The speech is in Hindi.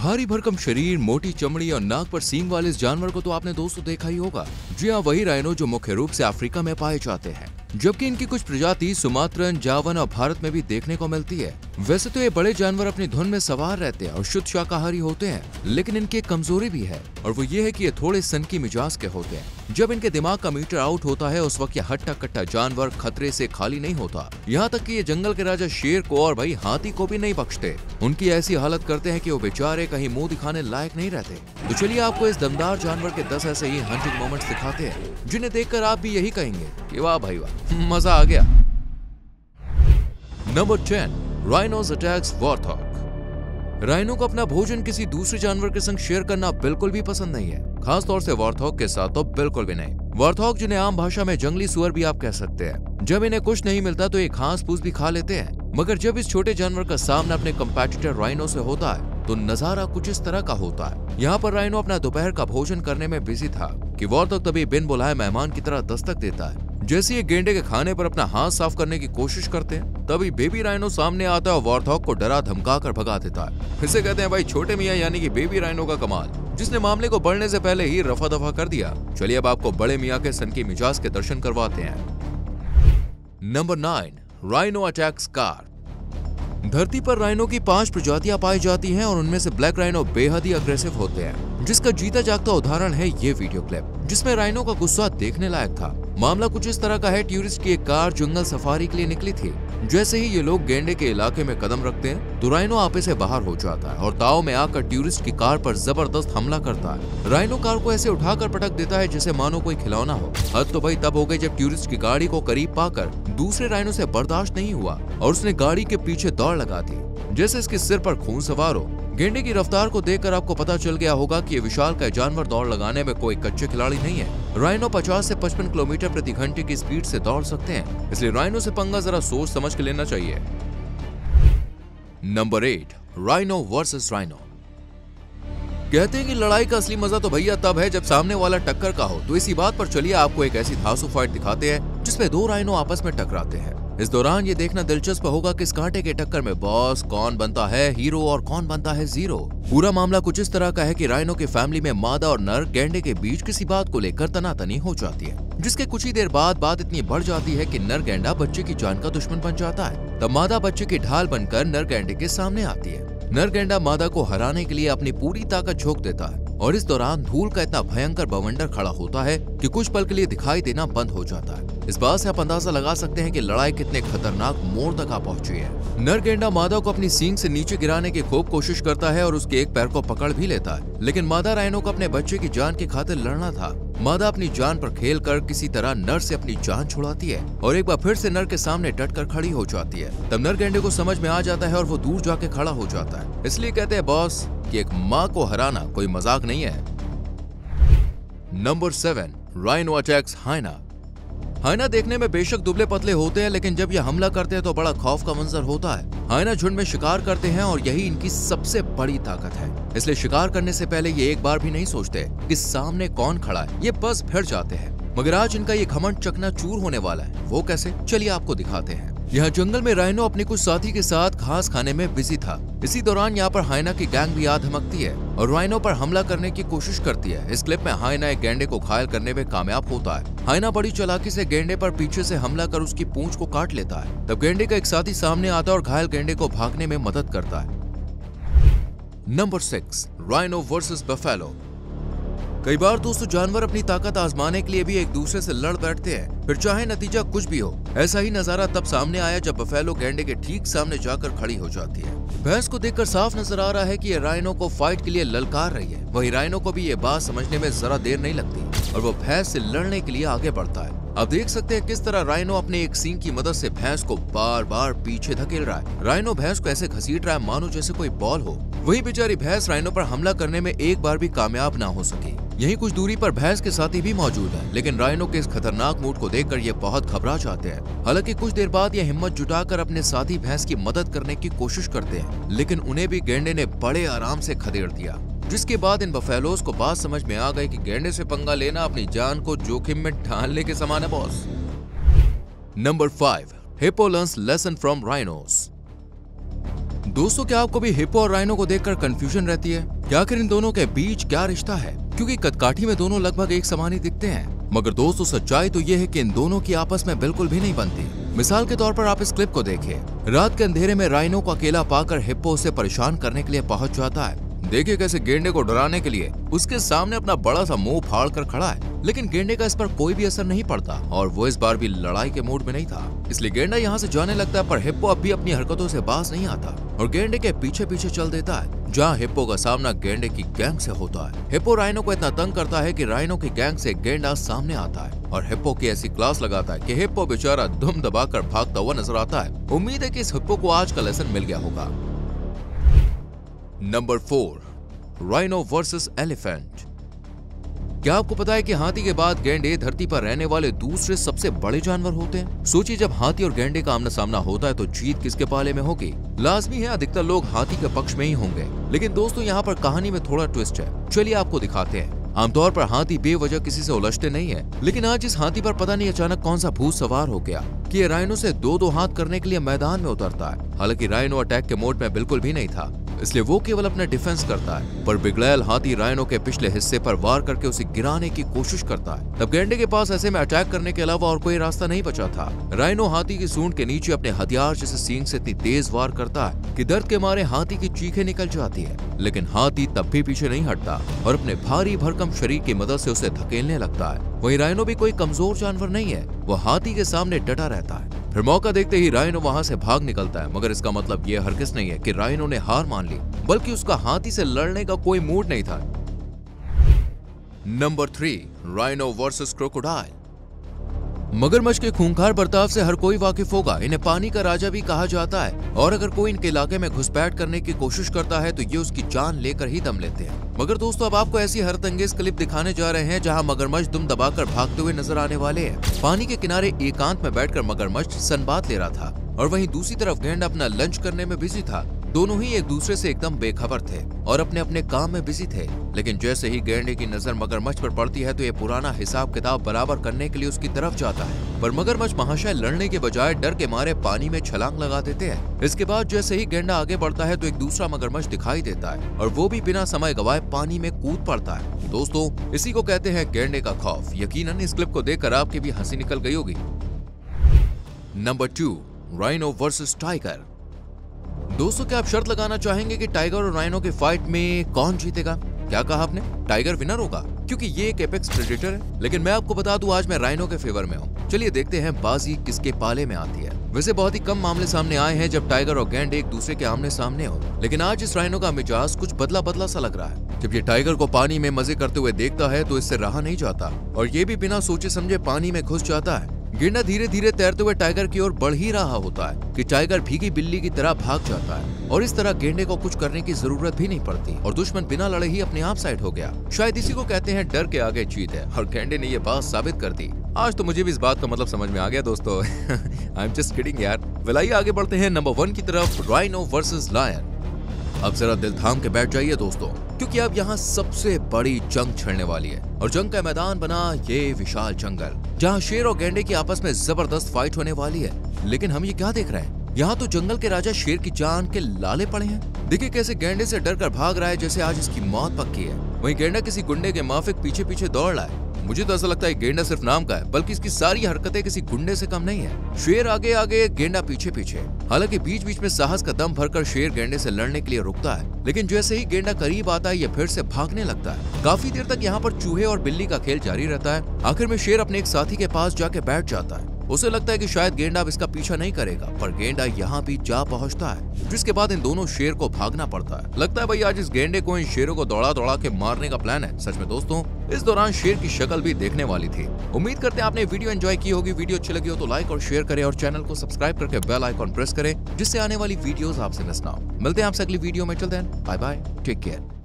भारी भरकम शरीर, मोटी चमड़ी और नाक पर सींग वाले इस जानवर को तो आपने दोस्तों देखा ही होगा। जी हाँ, वही राइनो जो मुख्य रूप से अफ्रीका में पाए जाते हैं, जबकि इनकी कुछ प्रजाति सुमात्रन, जावन और भारत में भी देखने को मिलती है। वैसे तो ये बड़े जानवर अपनी धुन में सवार रहते हैं और शुद्ध शाकाहारी होते हैं, लेकिन इनकी एक कमजोरी भी है और वो ये है कि ये थोड़े सनकी मिजाज के होते हैं। जब इनके दिमाग का मीटर आउट होता है उस वक्त ये हट्टा कट्टा जानवर खतरे से खाली नहीं होता। यहाँ तक कि ये जंगल के राजा शेर को और भाई हाथी को भी नहीं बख्शते। उनकी ऐसी हालत करते हैं कि वो बेचारे कहीं मुंह दिखाने लायक नहीं रहते। तो चलिए आपको इस दमदार जानवर के 10 ऐसे ही हंटिंग मोमेंट्स दिखाते हैं जिन्हें देखकर आप भी यही कहेंगे कि वाह भाई वाह, मजा आ गया। Number 10, rhinos attacks warthog. Rhino को अपना भोजन किसी दूसरे जानवर के संग शेयर करना बिल्कुल भी पसंद नहीं है, खास तौर से वॉर्थॉग के साथ तो बिल्कुल भी नहीं। वॉर्थॉग, जिन्हें आम भाषा में जंगली सुअर भी आप कह सकते हैं, जब इन्हें कुछ नहीं मिलता तो ये घास फूस भी खा लेते हैं। मगर जब इस छोटे जानवर का सामना अपने कंपेटिटर राइनो से होता है तो नजारा कुछ इस तरह का होता है। यहाँ पर राइनो अपना दोपहर का भोजन करने में बिजी था कि वॉर्थॉग तभी बिन बुलाए मेहमान की तरह दस्तक देता है। जैसे ये गेंडे के खाने पर अपना हाथ साफ करने की कोशिश करते हैं, तभी बेबी राइनो सामने आता है और वॉर्थॉग को डरा धमका कर भगा देता है। इसे कहते हैं भाई छोटे मियाँ यानी कि बेबी राइनो का कमाल, जिसने मामले को बढ़ने से पहले ही रफा दफा कर दिया। चलिए अब आपको बड़े मियाँ के सनकी मिजाज के दर्शन करवाते हैं। Number 9, rhino attacks car. धरती पर राइनो की 5 प्रजातियां पाई जाती हैं और उनमें से ब्लैक राइनो बेहद ही अग्रेसिव होते हैं, जिसका जीता जागता उदाहरण है ये वीडियो क्लिप, जिसमें राइनो का गुस्सा देखने लायक था। मामला कुछ इस तरह का है, टूरिस्ट की एक कार जंगल सफारी के लिए निकली थी। जैसे ही ये लोग गेंडे के इलाके में कदम रखते हैं तो राइनो आपे से बाहर हो जाता है और दाव में आकर टूरिस्ट की कार पर जबरदस्त हमला करता है। राइनो कार को ऐसे उठाकर पटक देता है जैसे मानो कोई खिलौना हो। हद तो भाई तब हो गई जब टूरिस्ट की गाड़ी को करीब पाकर दूसरे राइनो से बर्दाश्त नहीं हुआ और उसने गाड़ी के पीछे दौड़ लगा दी, जैसे इसके सिर पर खून सवार हो। गेंडे की रफ्तार को देखकर आपको पता चल गया होगा कि ये विशालकाय जानवर दौड़ लगाने में कोई कच्चे खिलाड़ी नहीं है। राइनो 50 से 55 किलोमीटर प्रति घंटे की स्पीड से दौड़ सकते हैं, इसलिए राइनो से पंगा जरा सोच समझ के लेना चाहिए। Number 8, rhino versus rhino. कहते हैं कि लड़ाई का असली मजा तो भैया तब है जब सामने वाला टक्कर का हो। तो इसी बात पर चलिए आपको एक ऐसी धांसू फाइट दिखाते हैं जिसमें 2 राइनो आपस में टकराते हैं। इस दौरान ये देखना दिलचस्प होगा कि इस कांटे के टक्कर में बॉस कौन बनता है हीरो और कौन बनता है जीरो। पूरा मामला कुछ इस तरह का है कि राइनो की फैमिली में मादा और नर गेंडे के बीच किसी बात को लेकर तनातनी हो जाती है, जिसके कुछ ही देर बाद बात इतनी बढ़ जाती है कि नर गेंडा बच्चे की जान का दुश्मन बन जाता है। तब मादा बच्चे की ढाल बनकर नर गेंडे के सामने आती है। नर गेंडा मादा को हराने के लिए अपनी पूरी ताकत झोंक देता है और इस दौरान धूल का इतना भयंकर बवंडर खड़ा होता है कि कुछ पल के लिए दिखाई देना बंद हो जाता है। इस बात से आप अंदाजा लगा सकते हैं कि लड़ाई कितने खतरनाक मोड़ तक आ पहुंची है। नर गेंडा मादा को अपनी सींग से नीचे गिराने की खूब कोशिश करता है और उसके एक पैर को पकड़ भी लेता है, लेकिन मादा राइनो को अपने बच्चे की जान की खातिर लड़ना था। मादा अपनी जान पर खेलकर किसी तरह नर से अपनी जान छुड़ाती है और एक बार फिर से नर के सामने डटकर खड़ी हो जाती है। तब नर गेंडे को समझ में आ जाता है और वो दूर जाके खड़ा हो जाता है। इसलिए कहते हैं बॉस कि एक माँ को हराना कोई मजाक नहीं है। Number 7, rhino attacks hyena. Hyena देखने में बेशक दुबले पतले होते हैं, लेकिन जब ये हमला करते हैं तो बड़ा खौफ का मंजर होता है। हाइना झुंड में शिकार करते हैं और यही इनकी सबसे बड़ी ताकत है, इसलिए शिकार करने से पहले ये एक बार भी नहीं सोचते कि सामने कौन खड़ा है, ये बस भिड़ जाते हैं। मगर आज इनका ये घमंड चकनाचूर होने वाला है। वो कैसे, चलिए आपको दिखाते हैं। यहाँ जंगल में राइनो अपने कुछ साथी के साथ घास खाने में बिजी था। इसी दौरान यहाँ पर हाइना की गैंग भी आ धमकती है और राइनो पर हमला करने की कोशिश करती है। इस क्लिप में हाइना एक गेंडे को घायल करने में कामयाब होता है। हाइना बड़ी चालाकी से गेंडे पर पीछे से हमला कर उसकी पूंछ को काट लेता है। तब गेंडे का एक साथी सामने आता है और घायल गेंडे को भागने में मदद करता है। Number 6, rhino versus buffalo. कई बार दोस्तों जानवर अपनी ताकत आजमाने के लिए भी एक दूसरे से लड़ बैठते हैं, फिर चाहे नतीजा कुछ भी हो। ऐसा ही नजारा तब सामने आया जब बफेलो गेंडे के ठीक सामने जाकर खड़ी हो जाती है। भैंस को देखकर साफ नजर आ रहा है कि ये राइनो को फाइट के लिए ललकार रही है। वही राइनो को भी ये बात समझने में जरा देर नहीं लगती और वो भैंस से लड़ने के लिए आगे बढ़ता है। आप देख सकते हैं किस तरह राइनो अपने एक सींग की मदद से भैंस को बार बार पीछे धकेल रहा है। राइनो भैंस को ऐसे घसीट रहा है मानो जैसे कोई बॉल हो। वही बेचारी भैंस राइनो पर हमला करने में एक बार भी कामयाब ना हो सकी। यही कुछ दूरी पर भैंस के साथी भी मौजूद है, लेकिन राइनो के इस खतरनाक मूड को देखकर ये बहुत घबरा जाते हैं। हालांकि कुछ देर बाद ये हिम्मत जुटाकर अपने साथी भैंस की मदद करने की कोशिश करते हैं, लेकिन उन्हें भी गेंडे ने बड़े आराम से खदेड़ दिया। जिसके बाद इन बफेलोज को बात समझ में आ गई कि गेंडे से पंगा लेना अपनी जान को जोखिम में डालने के समान है boss. Number 5, hippo learns lesson from rhinos. दोस्तों, क्या आपको भी हिप्पो और राइनो को देखकर कंफ्यूजन रहती है कि आखिर इन दोनों के बीच क्या रिश्ता है? क्योंकि कदकाठी में दोनों लगभग एक समान ही दिखते हैं, मगर दोस्तों सच्चाई तो ये है कि इन दोनों की आपस में बिल्कुल भी नहीं बनती। मिसाल के तौर पर आप इस क्लिप को देखिए। रात के अंधेरे में राइनो को अकेला पाकर हिप्पो उसे परेशान करने के लिए पहुंच जाता है। देखिए कैसे गेंडे को डराने के लिए उसके सामने अपना बड़ा सा मुंह फाड़ कर खड़ा है, लेकिन गेंडे का इस पर कोई भी असर नहीं पड़ता और वो इस बार भी लड़ाई के मूड में नहीं था। इसलिए गेंडा यहाँ से जाने लगता है, पर हिप्पो अब भी अपनी हरकतों से बाज नहीं आता और गेंडे के पीछे पीछे चल देता है, जहाँ हिप्पो का सामना गेंडे की गैंग से होता है। हिप्पो राइनो को इतना तंग करता है कि राइनो की गैंग से गेंडा सामने आता है और हिप्पो की ऐसी क्लास लगाता है कि हिप्पो बेचारा दुम दबाकर भागता हुआ नजर आता है। उम्मीद है कि इस हिप्पो को आज का लेसन मिल गया होगा। Number 4, rhino versus elephant. क्या आपको पता है कि हाथी के बाद गेंडे धरती पर रहने वाले दूसरे सबसे बड़े जानवर होते हैं? सोचिए, जब हाथी और गेंडे का आमना सामना होता है तो जीत किसके पाले में होगी? लाजमी है अधिकतर लोग हाथी के पक्ष में ही होंगे, लेकिन दोस्तों यहाँ पर कहानी में थोड़ा ट्विस्ट है। चलिए आपको दिखाते हैं। आमतौर पर हाथी बेवजह किसी से उलझते नहीं है, लेकिन आज इस हाथी पर पता नहीं अचानक कौन सा भूत सवार हो गया कि ये राइनो से दो हाथ करने के लिए मैदान में उतरता है। हालांकि राइनो अटैक के मोड में बिल्कुल भी नहीं था, इसलिए वो केवल अपना डिफेंस करता है, पर बिगड़ैल हाथी राइनो के पिछले हिस्से पर वार करके उसे गिराने की कोशिश करता है। तब गेंडे के पास ऐसे में अटैक करने के अलावा और कोई रास्ता नहीं बचा था। राइनो हाथी की सूंड के नीचे अपने हथियार जैसे सींग से इतनी तेज वार करता है कि दर्द के मारे हाथी की चीखें निकल जाती है, लेकिन हाथी तब भी पीछे नहीं हटता और अपने भारी भरकम शरीर की मदद से उसे धकेलने लगता है। वहीं राइनो भी कोई कमजोर जानवर नहीं है, वो हाथी के सामने डटा रहता है। फिर मौका देखते ही राइनो वहां से भाग निकलता है, मगर इसका मतलब ये हरगिज नहीं है कि राइनो ने हार मान ली, बल्कि उसका हाथी से लड़ने का कोई मूड नहीं था। Number 3, rhino versus crocodile. मगरमच्छ के खूंखार बर्ताव से हर कोई वाकिफ होगा। इन्हें पानी का राजा भी कहा जाता है और अगर कोई इनके इलाके में घुसपैठ करने की कोशिश करता है तो ये उसकी जान लेकर ही दम लेते हैं। मगर दोस्तों, अब आपको ऐसी हैरतअंगेज क्लिप दिखाने जा रहे हैं जहां मगरमच्छ दुम दबाकर भागते हुए नजर आने वाले हैं। पानी के किनारे एकांत में बैठकर मगरमच्छ सनबात ले रहा था और वहीं दूसरी तरफ गेंडा अपना लंच करने में बिजी था। दोनों ही एक दूसरे से एकदम बेखबर थे और अपने अपने काम में बिजी थे, लेकिन जैसे ही गेंडे की नजर मगरमच्छ पर पड़ती है तो ये पुराना हिसाब किताब बराबर करने के लिए उसकी तरफ जाता है, पर मगरमच्छ महाशय लड़ने के बजाय डर के मारे पानी में छलांग लगा देते हैं। इसके बाद जैसे ही गेंडा आगे बढ़ता है तो एक दूसरा मगरमच्छ दिखाई देता है और वो भी बिना समय गवाए पानी में कूद पड़ता है। दोस्तों, इसी को कहते हैं गेंडे का खौफ। यकीनन इस क्लिप को देखकर आपकी भी हंसी निकल गई होगी। Number 2, rhino versus tiger. दोस्तों, क्या आप शर्त लगाना चाहेंगे कि टाइगर और राइनो की फाइट में कौन जीतेगा? क्या कहा आपने? टाइगर विनर होगा क्योंकि ये एक एपेक्स प्रेडेटर है, लेकिन मैं आपको बता दूं आज मैं राइनो के फेवर में हूँ। चलिए देखते हैं बाजी किसके पाले में आती है। वैसे बहुत ही कम मामले सामने आए हैं जब टाइगर और गेंडे एक दूसरे के आमने सामने हो, लेकिन आज इस राइनो का मिजाज कुछ बदला बदला सा लग रहा है। जब ये टाइगर को पानी में मजे करते हुए देखता है तो इससे रहा नहीं जाता और ये भी बिना सोचे समझे पानी में घुस जाता है। गेंडा धीरे धीरे तैरते हुए टाइगर की ओर बढ़ ही रहा होता है कि टाइगर भीगी बिल्ली की तरह भाग जाता है और इस तरह गेंडे को कुछ करने की जरूरत भी नहीं पड़ती और दुश्मन बिना लड़े ही अपने आप साइड हो गया। शायद इसी को कहते हैं डर के आगे जीत है और गेंडे ने ये बात साबित कर दी। आज तो मुझे भी इस बात का मतलब समझ में आ गया दोस्तों। आई एम जस्ट किडिंग यार। वेल आइए आगे बढ़ते हैं नंबर 1 की तरफ, राइनो वर्सेस लायन। अब जरा दिल थाम के बैठ जाइए दोस्तों, क्योंकि अब यहाँ सबसे बड़ी जंग छिड़ने वाली है और जंग का मैदान बना ये विशाल जंगल जहाँ शेर और गेंडे की आपस में जबरदस्त फाइट होने वाली है। लेकिन हम ये क्या देख रहे हैं? यहाँ तो जंगल के राजा शेर की जान के लाले पड़े हैं। देखिए कैसे गेंडे से डर कर भाग रहा है जैसे आज इसकी मौत पक्की है। वहीं गेंडा किसी गुंडे के माफिक पीछे पीछे दौड़ रहा है। मुझे तो ऐसा लगता है गेंडा सिर्फ नाम का है, बल्कि इसकी सारी हरकतें किसी गुंडे से कम नहीं है। शेर आगे आगे, गेंडा पीछे पीछे। हालांकि बीच बीच में साहस का दम भरकर शेर गेंडे से लड़ने के लिए रुकता है, लेकिन जैसे ही गेंडा करीब आता है ये फिर से भागने लगता है। काफी देर तक यहाँ पर चूहे और बिल्ली का खेल जारी रहता है। आखिर में शेर अपने एक साथी के पास जाके बैठ जाता है। उसे लगता है कि शायद गेंडा अब इसका पीछा नहीं करेगा, पर गेंडा यहाँ भी जा पहुँचता है, जिसके बाद इन दोनों शेर को भागना पड़ता है। लगता है भाई आज इस गेंडे को इन शेरों को दौड़ा दौड़ा के मारने का प्लान है। सच में दोस्तों, इस दौरान शेर की शक्ल भी देखने वाली थी। उम्मीद करते हैं आपने वीडियो एंजॉय की होगी। वीडियो अच्छी लगी हो तो लाइक और शेयर करें और चैनल को सब्सक्राइब करके बेल आइकॉन प्रेस करें, जिससे आने वाली वीडियोस आपसे मिस ना हो। मिलते हैं आपसे अगली वीडियो में। चलते हैं, बाय बाय, टेक केयर।